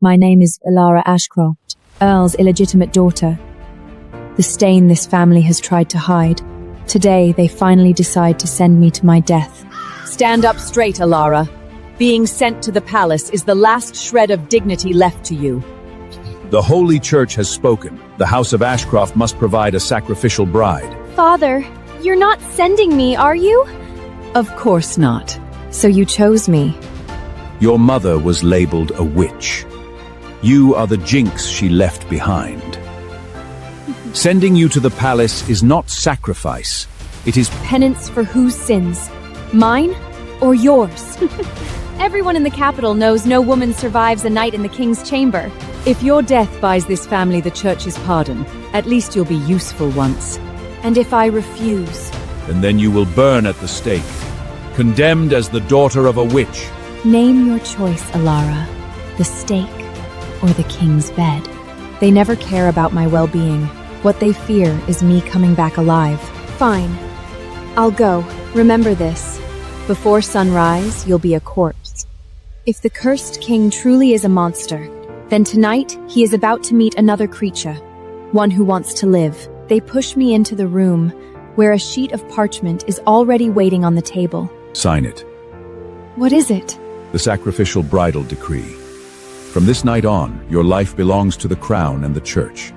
My name is Alara Ashcroft, Earl's illegitimate daughter. The stain this family has tried to hide. Today, they finally decide to send me to my death. Stand up straight, Alara. Being sent to the palace is the last shred of dignity left to you. The Holy Church has spoken. The House of Ashcroft must provide a sacrificial bride. Father, you're not sending me, are you? Of course not. So you chose me. Your mother was labeled a witch. You are the jinx she left behind. Sending you to the palace is not sacrifice. It is Penance for whose sins? Mine or yours? Everyone in the capital knows no woman survives a night in the king's chamber. If your death buys this family the church's pardon, at least you'll be useful once. And if I refuse? and then you will burn at the stake, condemned as the daughter of a witch. Name your choice, Alara. The stake or the king's bed. They never care about my well-being. What they fear is me coming back alive. Fine. I'll go. Remember this. Before sunrise, you'll be a corpse. If the cursed king truly is a monster, then tonight he is about to meet another creature, one who wants to live. They push me into the room, where a sheet of parchment is already waiting on the table. Sign it. What is it? The sacrificial bridal decree. From this night on, your life belongs to the crown and the church.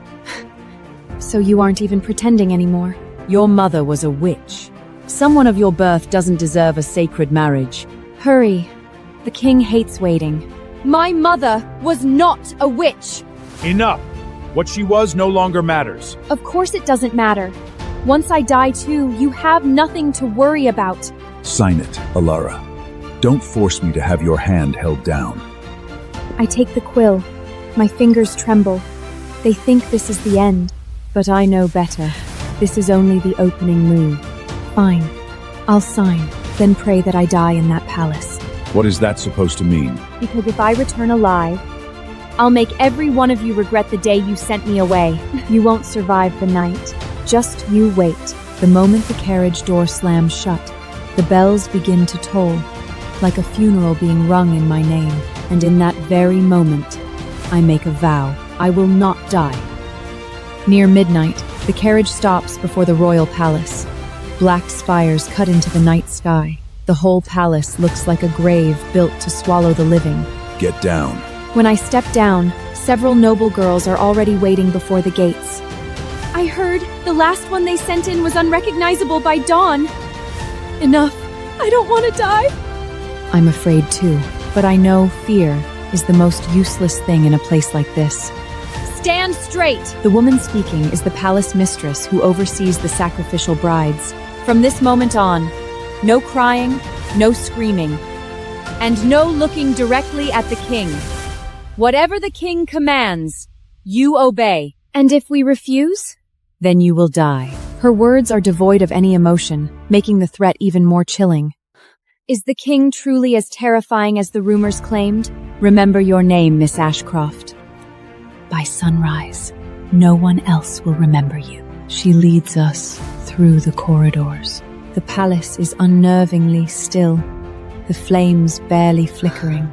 So you aren't even pretending anymore. Your mother was a witch. Someone of your birth doesn't deserve a sacred marriage. Hurry. The king hates waiting. My mother was not a witch! Enough! What she was no longer matters. Of course it doesn't matter. Once I die too, you have nothing to worry about. Sign it, Alara. Don't force me to have your hand held down. I take the quill. My fingers tremble. They think this is the end. But I know better. This is only the opening move. Fine. I'll sign, then pray that I die in that palace. What is that supposed to mean? Because if I return alive, I'll make every one of you regret the day you sent me away. You won't survive the night. Just you wait. The moment the carriage door slams shut, the bells begin to toll, like a funeral being rung in my name. And in that very moment, I make a vow. I will not die. Near midnight, the carriage stops before the royal palace. Black spires cut into the night sky. The whole palace looks like a grave built to swallow the living. Get down. When I step down, several noble girls are already waiting before the gates. I heard the last one they sent in was unrecognizable by dawn. Enough. I don't want to die. I'm afraid too, but I know fear is the most useless thing in a place like this. Stand straight! The woman speaking is the palace mistress who oversees the sacrificial brides. From this moment on, no crying, no screaming, and no looking directly at the king. Whatever the king commands, you obey. And if we refuse? Then you will die. Her words are devoid of any emotion, making the threat even more chilling. Is the king truly as terrifying as the rumors claimed? Remember your name, Miss Ashcroft. By sunrise, no one else will remember you. She leads us through the corridors. The palace is unnervingly still, the flames barely flickering.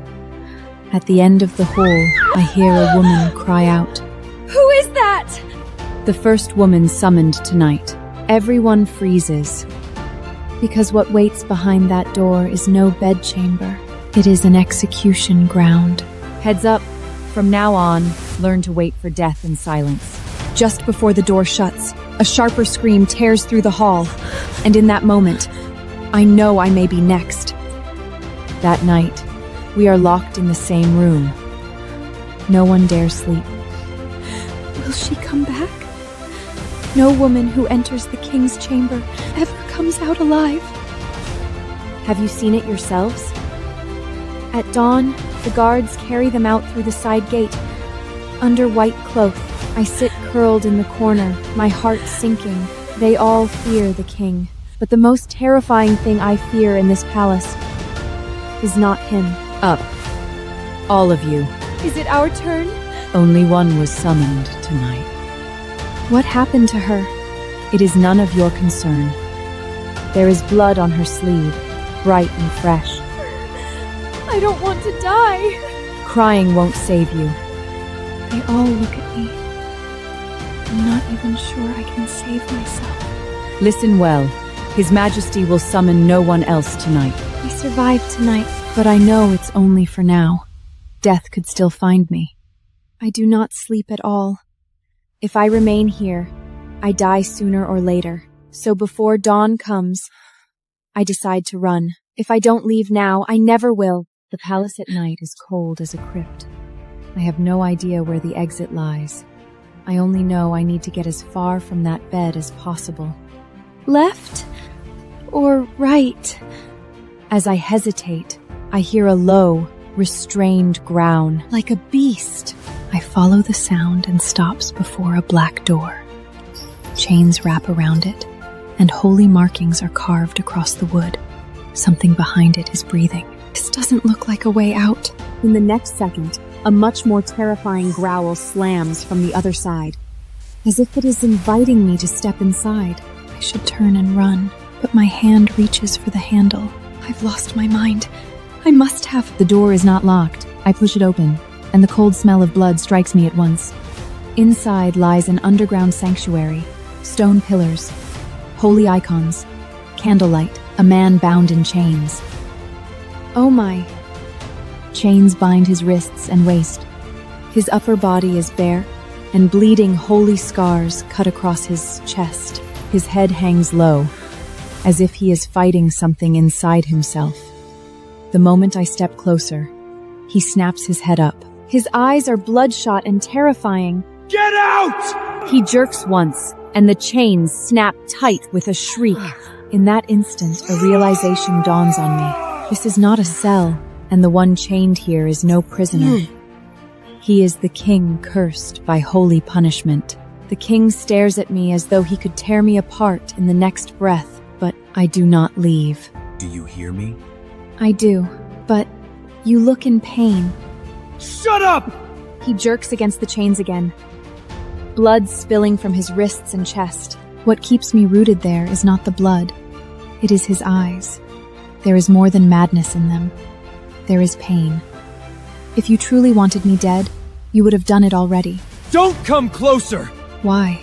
At the end of the hall, I hear a woman cry out. Who is that? The first woman summoned tonight. Everyone freezes, because what waits behind that door is no bedchamber. It is an execution ground. Heads up. From now on, learn to wait for death in silence. Just before the door shuts, a sharper scream tears through the hall, and in that moment, I know I may be next. That night, we are locked in the same room. No one dares sleep. Will she come back? No woman who enters the king's chamber ever comes out alive. Have you seen it yourselves? At dawn, the guards carry them out through the side gate. Under white cloth, I sit curled in the corner, my heart sinking. They all fear the king. But the most terrifying thing I fear in this palace is not him. Up. All of you. Is it our turn? Only one was summoned tonight. What happened to her? It is none of your concern. There is blood on her sleeve, bright and fresh. I don't want to die. crying won't save you. They all look at me. I'm not even sure I can save myself. Listen well. His Majesty will summon no one else tonight. I survived tonight. But I know it's only for now. Death could still find me. I do not sleep at all. If I remain here, I die sooner or later. So before dawn comes, I decide to run. If I don't leave now, I never will. The palace at night is cold as a crypt. I have no idea where the exit lies. I only know I need to get as far from that bed as possible. Left or right? As I hesitate, I hear a low, restrained groan, like a beast. I follow the sound and stops before a black door. Chains wrap around it, and holy markings are carved across the wood. Something behind it is breathing. This doesn't look like a way out. In the next second, a much more terrifying growl slams from the other side, as if it is inviting me to step inside. I should turn and run, but my hand reaches for the handle. I've lost my mind. I must have... The door is not locked. I push it open, and the cold smell of blood strikes me at once. Inside lies an underground sanctuary, stone pillars, holy icons, candlelight, a man bound in chains. Oh my. Chains bind his wrists and waist. His upper body is bare, and bleeding holy scars cut across his chest. His head hangs low, as if he is fighting something inside himself. The moment I step closer, he snaps his head up. His eyes are bloodshot and terrifying. Get out! He jerks once, and the chains snap tight with a shriek. In that instant, a realization dawns on me. This is not a cell, and the one chained here is no prisoner. He is the king cursed by holy punishment. The king stares at me as though he could tear me apart in the next breath, but I do not leave. Do you hear me? I do, but you look in pain. Shut up! He jerks against the chains again. Blood spilling from his wrists and chest. What keeps me rooted there is not the blood. It is his eyes. There is more than madness in them. There is pain. If you truly wanted me dead, you would have done it already. Don't come closer! Why?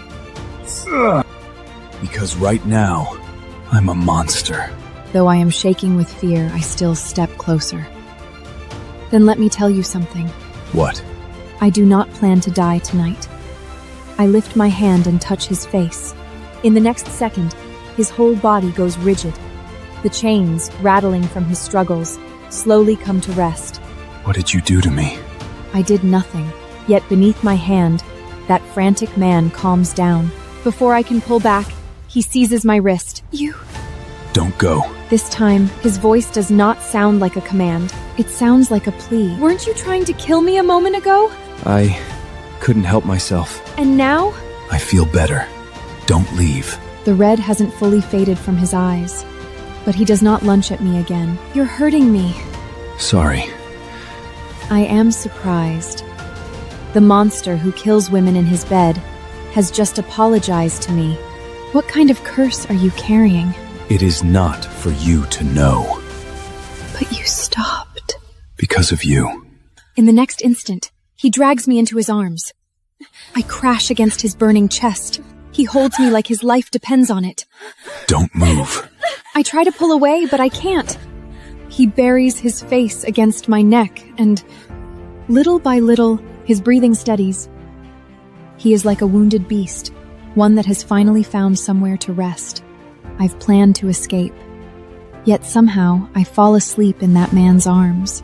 Because right now, I'm a monster. Though I am shaking with fear, I still step closer. Then let me tell you something. What? I do not plan to die tonight. I lift my hand and touch his face. In the next second, his whole body goes rigid. The chains, rattling from his struggles, slowly come to rest. What did you do to me? I did nothing. Yet beneath my hand, that frantic man calms down. Before I can pull back, he seizes my wrist. You... Don't go. This time, his voice does not sound like a command. It sounds like a plea. Weren't you trying to kill me a moment ago? I couldn't help myself. And now? I feel better. Don't leave. The red hasn't fully faded from his eyes, but he does not lunge at me again. You're hurting me. Sorry. I am surprised. The monster who kills women in his bed has just apologized to me. What kind of curse are you carrying? It is not for you to know. But you stopped. Because of you. In the next instant, he drags me into his arms. I crash against his burning chest. He holds me like his life depends on it. Don't move. I try to pull away, but I can't. He buries his face against my neck, and little by little, his breathing steadies. He is like a wounded beast, one that has finally found somewhere to rest. I've planned to escape. Yet somehow, I fall asleep in that man's arms.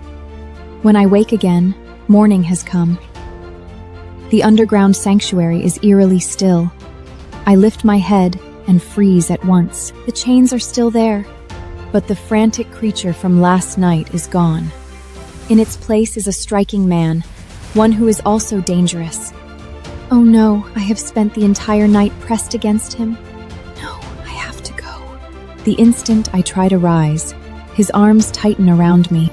When I wake again, morning has come. The underground sanctuary is eerily still. I lift my head and freeze at once. The chains are still there. But the frantic creature from last night is gone. In its place is a striking man, one who is also dangerous. Oh no, I have spent the entire night pressed against him. No, I have to go. The instant I try to rise, his arms tighten around me.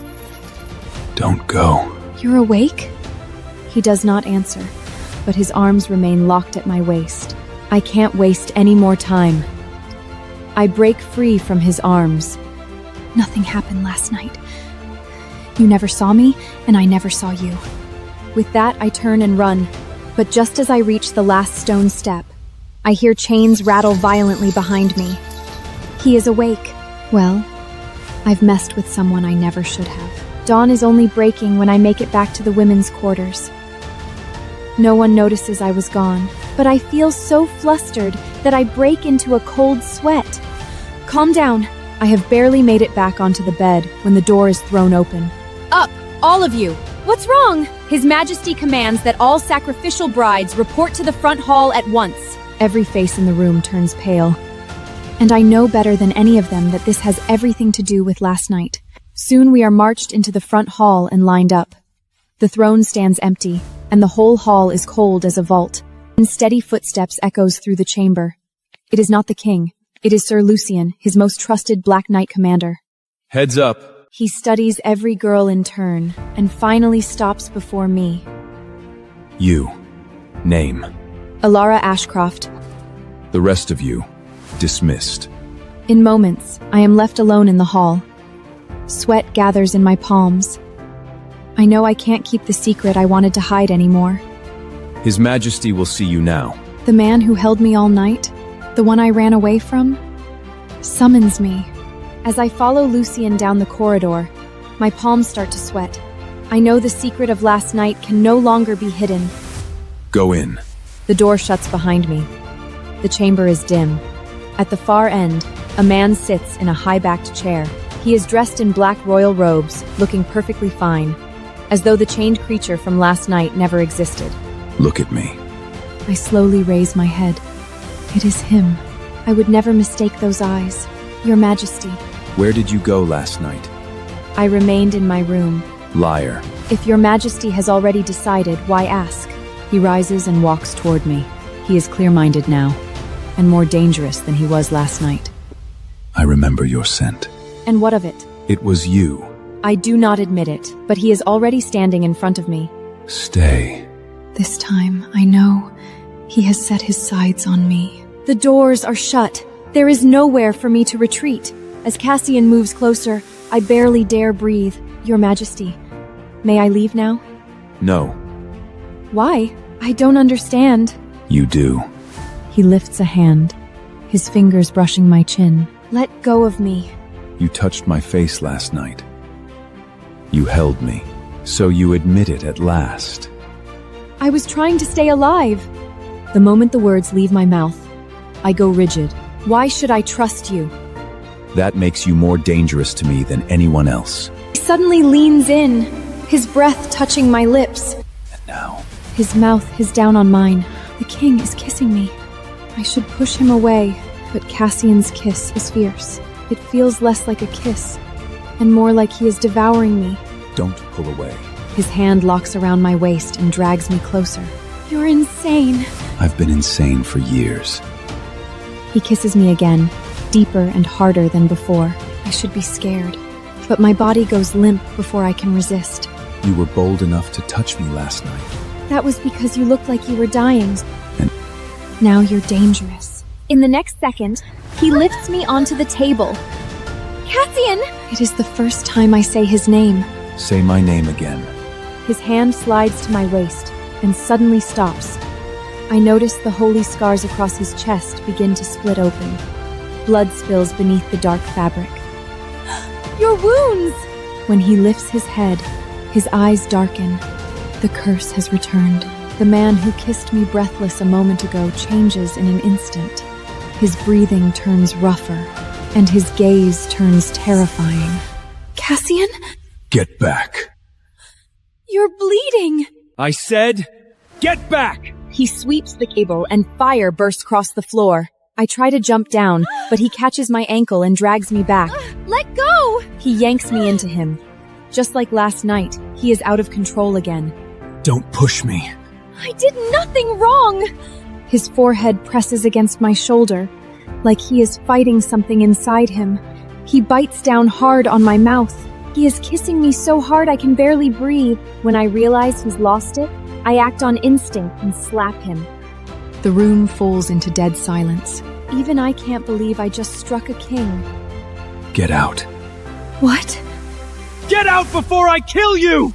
Don't go. You're awake? He does not answer, but his arms remain locked at my waist. I can't waste any more time. I break free from his arms. Nothing happened last night. You never saw me, and I never saw you. With that, I turn and run. But just as I reach the last stone step, I hear chains rattle violently behind me. He is awake. Well, I've messed with someone I never should have. Dawn is only breaking when I make it back to the women's quarters. No one notices I was gone, but I feel so flustered that I break into a cold sweat. Calm down. I have barely made it back onto the bed when the door is thrown open. Up, all of you! What's wrong? His Majesty commands that all sacrificial brides report to the front hall at once. Every face in the room turns pale. And I know better than any of them that this has everything to do with last night. Soon we are marched into the front hall and lined up. The throne stands empty, and the whole hall is cold as a vault. And steady footsteps echoes through the chamber. It is not the king. It is Sir Lucian, his most trusted Black Knight commander. Heads up. He studies every girl in turn, and finally stops before me. You. Name. Alara Ashcroft. The rest of you. Dismissed. In moments, I am left alone in the hall. Sweat gathers in my palms. I know I can't keep the secret I wanted to hide anymore. His Majesty will see you now. The man who held me all night, the one I ran away from, summons me. As I follow Lucian down the corridor, my palms start to sweat. I know the secret of last night can no longer be hidden. Go in. The door shuts behind me. The chamber is dim. At the far end, a man sits in a high-backed chair. He is dressed in black royal robes, looking perfectly fine, as though the chained creature from last night never existed. Look at me. I slowly raise my head. It is him. I would never mistake those eyes. Your Majesty. Where did you go last night? I remained in my room. Liar. If Your Majesty has already decided, why ask? He rises and walks toward me. He is clear-minded now, and more dangerous than he was last night. I remember your scent. And what of it? It was you. I do not admit it, but he is already standing in front of me. Stay. This time, I know, he has set his sights on me. The doors are shut. There is nowhere for me to retreat. As Cassian moves closer, I barely dare breathe. Your Majesty, may I leave now? No. Why? I don't understand. You do. He lifts a hand, his fingers brushing my chin. Let go of me. You touched my face last night. You held me. So you admit it at last. I was trying to stay alive. The moment the words leave my mouth, I go rigid. Why should I trust you? That makes you more dangerous to me than anyone else. He suddenly leans in, his breath touching my lips. And now? His mouth is down on mine. The king is kissing me. I should push him away, but Cassian's kiss is fierce. It feels less like a kiss, and more like he is devouring me. Don't pull away. His hand locks around my waist and drags me closer. You're insane. I've been insane for years. He kisses me again, deeper and harder than before. I should be scared, but my body goes limp before I can resist. You were bold enough to touch me last night. That was because you looked like you were dying. And now you're dangerous. In the next second, he lifts me onto the table. Cassian! It is the first time I say his name. say my name again. His hand slides to my waist and suddenly stops. I notice the holy scars across his chest begin to split open. Blood spills beneath the dark fabric. Your wounds! When he lifts his head, his eyes darken. The curse has returned. The man who kissed me breathless a moment ago changes in an instant. His breathing turns rougher, and his gaze turns terrifying. Cassian? Get back. You're bleeding! I said, get back! He sweeps the cable and fire bursts across the floor. I try to jump down, but he catches my ankle and drags me back. Let go! He yanks me into him. Just like last night, he is out of control again. Don't push me. I did nothing wrong! His forehead presses against my shoulder, like he is fighting something inside him. He bites down hard on my mouth. He is kissing me so hard I can barely breathe. When I realize he's lost it, I act on instinct and slap him. The room falls into dead silence. Even I can't believe I just struck a king. Get out. What? Get Get out before I kill you!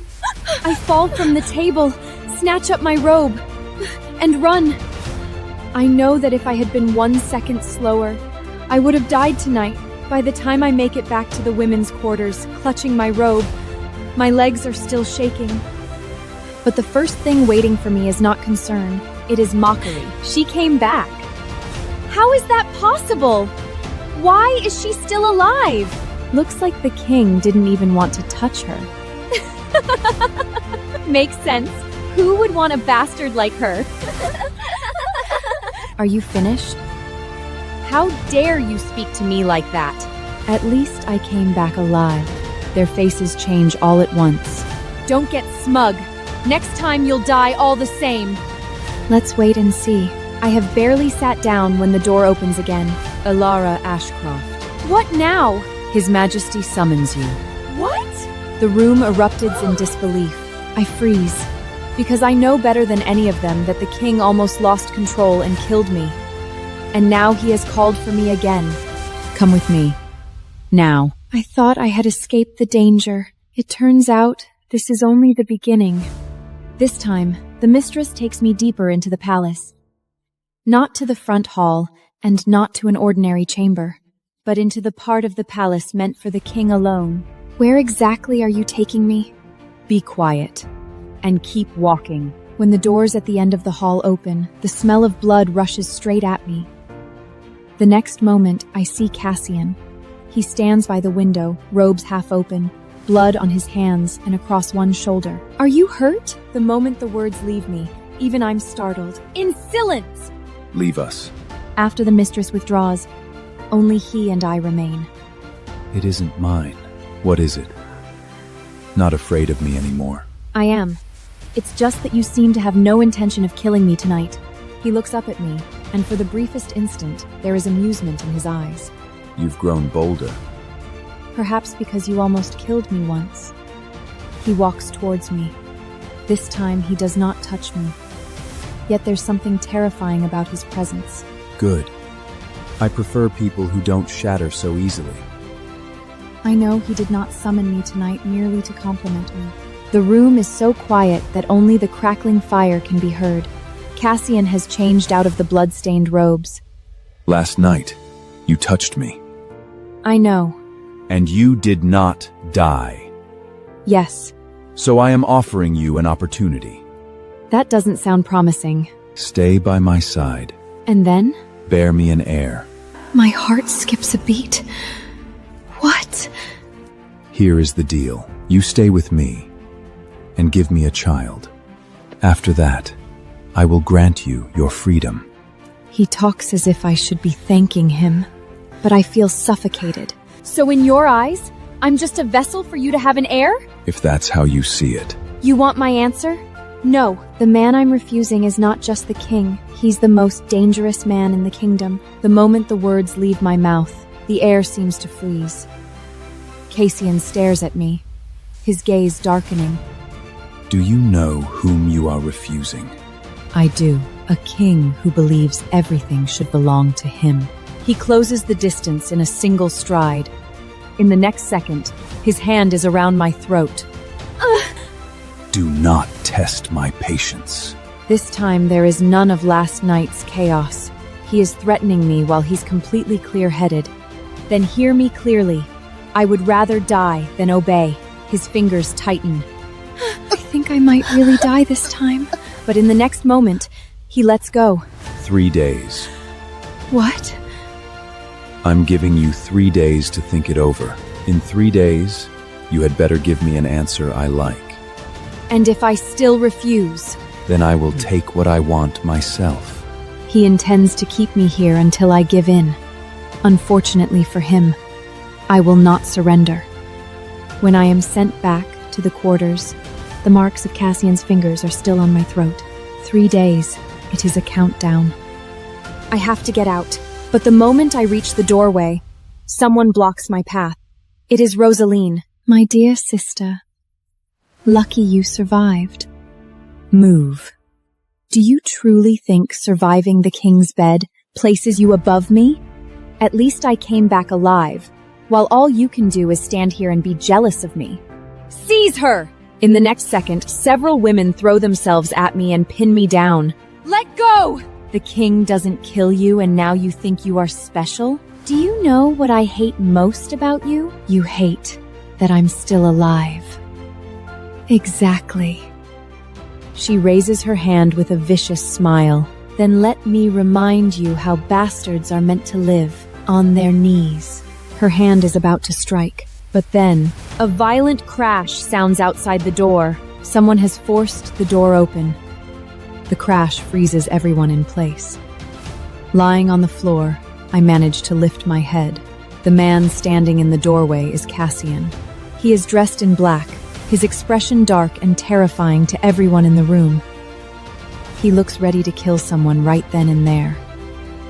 I fall from the table, snatch up my robe, and run. I know that if I had been 1 second slower, I would have died tonight. By the time I make it back to the women's quarters, clutching my robe, my legs are still shaking. But the first thing waiting for me is not concern. It is mockery. She came back. How is that possible? Why is she still alive? Looks like the king didn't even want to touch her. Makes sense. Who would want a bastard like her? Are you finished? How dare you speak to me like that? At least I came back alive. Their faces change all at once. Don't get smug. Next time you'll die all the same. Let's wait and see. I have barely sat down when the door opens again. Alara Ashcroft. What now? His Majesty summons you. What? The room erupted in disbelief. I freeze, because I know better than any of them that the king almost lost control and killed me. And now he has called for me again. Come with me. Now. I thought I had escaped the danger. It turns out this is only the beginning. This time, the mistress takes me deeper into the palace. Not to the front hall, and not to an ordinary chamber, but into the part of the palace meant for the king alone. Where exactly are you taking me? Be quiet, and keep walking. When the doors at the end of the hall open, the smell of blood rushes straight at me. The next moment, I see Cassian. He stands by the window, robes half open, blood on his hands and across one shoulder. Are you hurt? The moment the words leave me, even I'm startled. Insolence! Leave us. After the mistress withdraws, only he and I remain. It isn't mine. What is it? Not afraid of me anymore. I am. It's just that you seem to have no intention of killing me tonight. He looks up at me, and for the briefest instant, there is amusement in his eyes. You've grown bolder. Perhaps because you almost killed me once. He walks towards me. This time he does not touch me. Yet there's something terrifying about his presence. Good. I prefer people who don't shatter so easily. I know he did not summon me tonight merely to compliment me. The room is so quiet that only the crackling fire can be heard. Cassian has changed out of the blood-stained robes. Last night, you touched me. I know. And you did not die. Yes. So I am offering you an opportunity. That doesn't sound promising. Stay by my side. And then? Bear me an heir. My heart skips a beat. What? Here is the deal. You stay with me and give me a child. After that, I will grant you your freedom. He talks as if I should be thanking him, but I feel suffocated. So in your eyes, I'm just a vessel for you to have an heir? If that's how you see it. You want my answer? No. The man I'm refusing is not just the king. He's the most dangerous man in the kingdom. The moment the words leave my mouth, the air seems to freeze. Cassian stares at me, his gaze darkening. Do you know whom you are refusing? I do. A king who believes everything should belong to him. He closes the distance in a single stride. In the next second, his hand is around my throat. Do not test my patience. This time there is none of last night's chaos. He is threatening me while he's completely clear-headed. Then hear me clearly. I would rather die than obey. His fingers tighten. I think I might really die this time. But in the next moment, he lets go. 3 days. What? I'm giving you 3 days to think it over. In 3 days, you had better give me an answer I like. And if I still refuse, Then I will take what I want myself. he intends to keep me here until I give in. Unfortunately for him, I will not surrender. When I am sent back to the quarters, the marks of Cassian's fingers are still on my throat. 3 days. It is a countdown. I have to get out, but the moment I reach the doorway, someone blocks my path. It is Rosaline. My dear sister, lucky you survived. Move. Do you truly think surviving the king's bed places you above me? At least I came back alive, while all you can do is stand here and be jealous of me. Seize her! In the next second, several women throw themselves at me and pin me down. Let go! The king doesn't kill you and now you think you are special? Do you know what I hate most about you? You hate that I'm still alive. Exactly. She raises her hand with a vicious smile. Then let me remind you how bastards are meant to live, on their knees. Her hand is about to strike, but then a violent crash sounds outside the door. Someone has forced the door open. The crash freezes everyone in place. Lying on the floor, I manage to lift my head. The man standing in the doorway is Cassian. He is dressed in black, his expression dark and terrifying to everyone in the room. He looks ready to kill someone right then and there.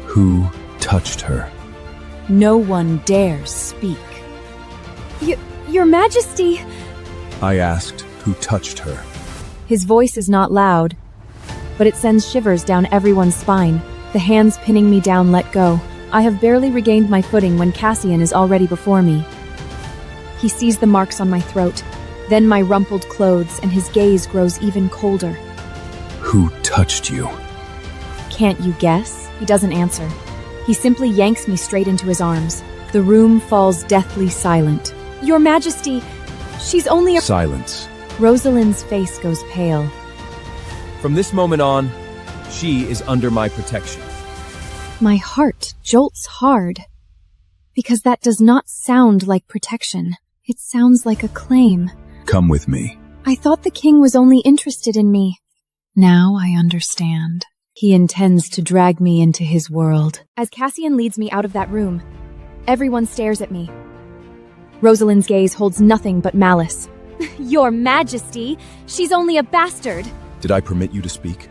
Who touched her? No one dares speak. Your Majesty! I asked who touched her. His voice is not loud, but it sends shivers down everyone's spine. The hands pinning me down let go. I have barely regained my footing when Cassian is already before me. He sees the marks on my throat, then my rumpled clothes, and his gaze grows even colder. Who touched you? Can't you guess? He doesn't answer. He simply yanks me straight into his arms. The room falls deathly silent. Your Majesty, she's only a— Silence. Rosalind's face goes pale. From this moment on, she is under my protection. My heart jolts hard, because that does not sound like protection. It sounds like a claim. Come with me. I thought the king was only interested in me. Now I understand. He intends to drag me into his world. As Cassian leads me out of that room, everyone stares at me. Rosalind's gaze holds nothing but malice. Your Majesty, she's only a bastard. Did I permit you to speak?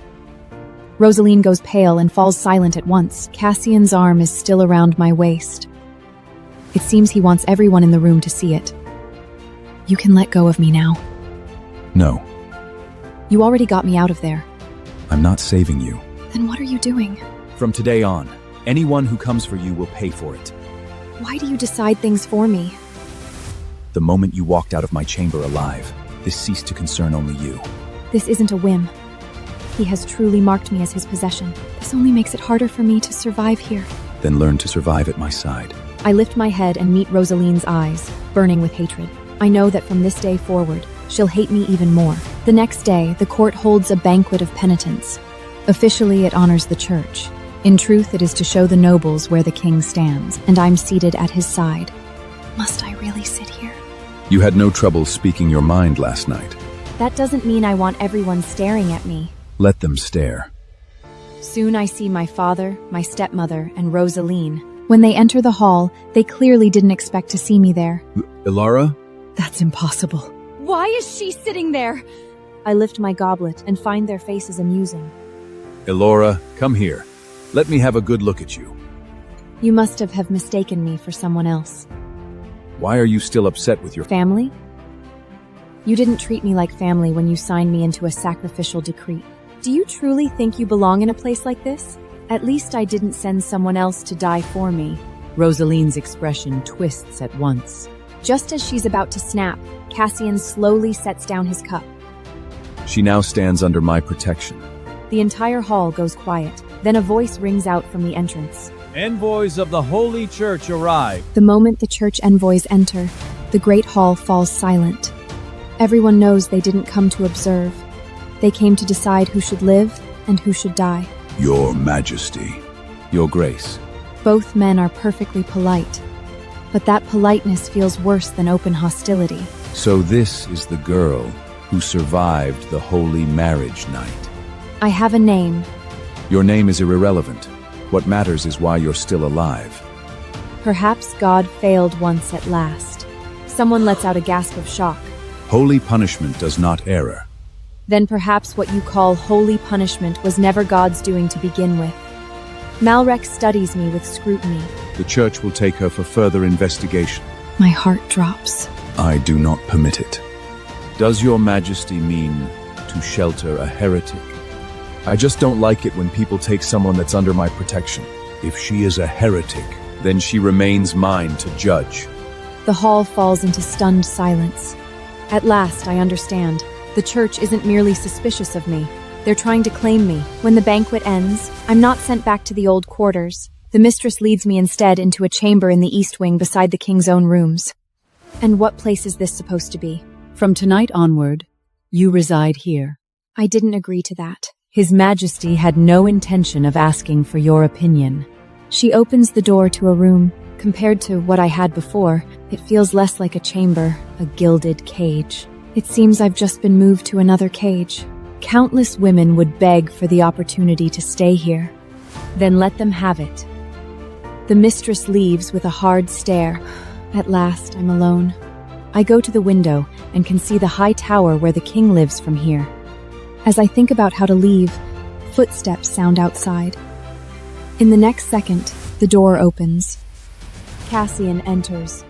Rosaline goes pale and falls silent at once. Cassian's arm is still around my waist. It seems he wants everyone in the room to see it. You can let go of me now. No, You already got me out of there. I'm not saving you. Then what are you doing? From today on, anyone who comes for you will pay for it. Why do you decide things for me? The moment you walked out of my chamber alive, this ceased to concern only you. This isn't a whim. He has truly marked me as his possession. This only makes it harder for me to survive here. Then learn to survive at my side. I lift my head and meet Rosaline's eyes, burning with hatred. I know that from this day forward, she'll hate me even more. The next day, the court holds a banquet of penitence. Officially, it honors the church. In truth, it is to show the nobles where the king stands, and I'm seated at his side. Must I really sit here? You had no trouble speaking your mind last night. That doesn't mean I want everyone staring at me. Let them stare. Soon I see my father, my stepmother, and Rosaline. When they enter the hall, they clearly didn't expect to see me there. Ilara? That's impossible. Why is she sitting there? I lift my goblet and find their faces amusing. Elora, come here. Let me have a good look at you. You must have mistaken me for someone else. Why are you still upset with your Family? You didn't treat me like family when you signed me into a sacrificial decree. Do you truly think you belong in a place like this? At least I didn't send someone else to die for me. Rosaline's expression twists at once. Just as she's about to snap, Cassian slowly sets down his cup. She now stands under my protection. The entire hall goes quiet. Then a voice rings out from the entrance. Envoys of the Holy Church arrive. The moment the church envoys enter, the great hall falls silent. Everyone knows they didn't come to observe. They came to decide who should live and who should die. Your Majesty. Your Grace. Both men are perfectly polite, but that politeness feels worse than open hostility. So this is the girl who survived the holy marriage night. I have a name. Your name is irrelevant. What matters is why you're still alive. Perhaps God failed once at last. Someone lets out a gasp of shock. Holy punishment does not err. Then perhaps what you call holy punishment was never God's doing to begin with. Malrek studies me with scrutiny. The church will take her for further investigation. My heart drops. I do not permit it. Does your Majesty mean to shelter a heretic? I just don't like it when people take someone that's under my protection. If she is a heretic, then she remains mine to judge. The hall falls into stunned silence. At last, I understand. The church isn't merely suspicious of me. They're trying to claim me. When the banquet ends, I'm not sent back to the old quarters. The mistress leads me instead into a chamber in the east wing beside the king's own rooms. And what place is this supposed to be? From tonight onward, you reside here. I didn't agree to that. His Majesty had no intention of asking for your opinion. She opens the door to a room. Compared to what I had before, it feels less like a chamber, a gilded cage. It seems I've just been moved to another cage. Countless women would beg for the opportunity to stay here. Then let them have it. The mistress leaves with a hard stare. At last, I'm alone. I go to the window and can see the high tower where the king lives from here. As I think about how to leave, footsteps sound outside. In the next second, the door opens. Cassian enters.